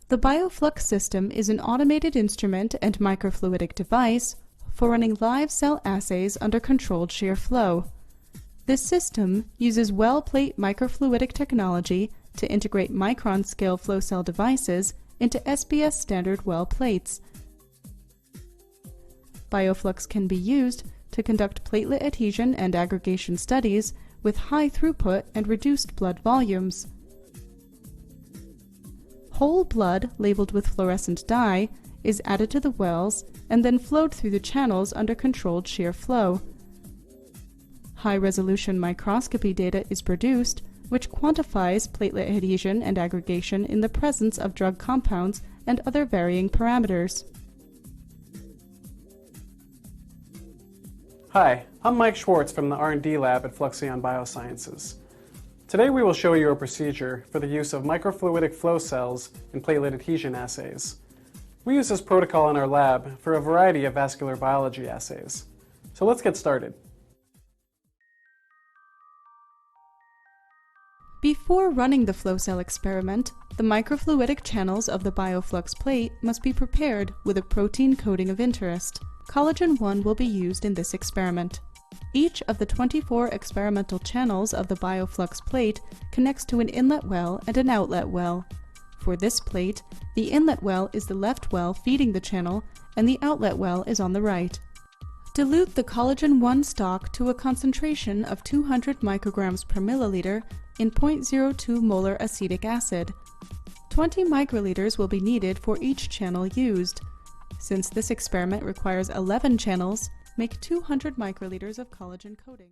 The BioFlux system is an automated instrument and microfluidic device for running live cell assays under controlled shear flow. This system uses well plate microfluidic technology to integrate micron-scale flow cell devices into SBS standard well plates. BioFlux can be used to conduct platelet adhesion and aggregation studies with high throughput and reduced blood volumes. Whole blood labeled with fluorescent dye is added to the wells and then flowed through the channels under controlled shear flow. High-resolution microscopy data is produced, which quantifies platelet adhesion and aggregation in the presence of drug compounds and other varying parameters. Hi, I'm Mike Schwartz from the R&D lab at Fluxion Biosciences. Today we will show you a procedure for the use of microfluidic flow cells in platelet adhesion assays. We use this protocol in our lab for a variety of vascular biology assays. So let's get started. Before running the flow cell experiment, the microfluidic channels of the BioFlux plate must be prepared with a protein coating of interest. Collagen 1 will be used in this experiment. Each of the 24 experimental channels of the BioFlux plate connects to an inlet well and an outlet well. For this plate, the inlet well is the left well feeding the channel, and the outlet well is on the right. Dilute the collagen 1 stock to a concentration of 200 micrograms per milliliter in 0.02 molar acetic acid. 20 microliters will be needed for each channel used. Since this experiment requires 11 channels, make 200 microliters of collagen coating.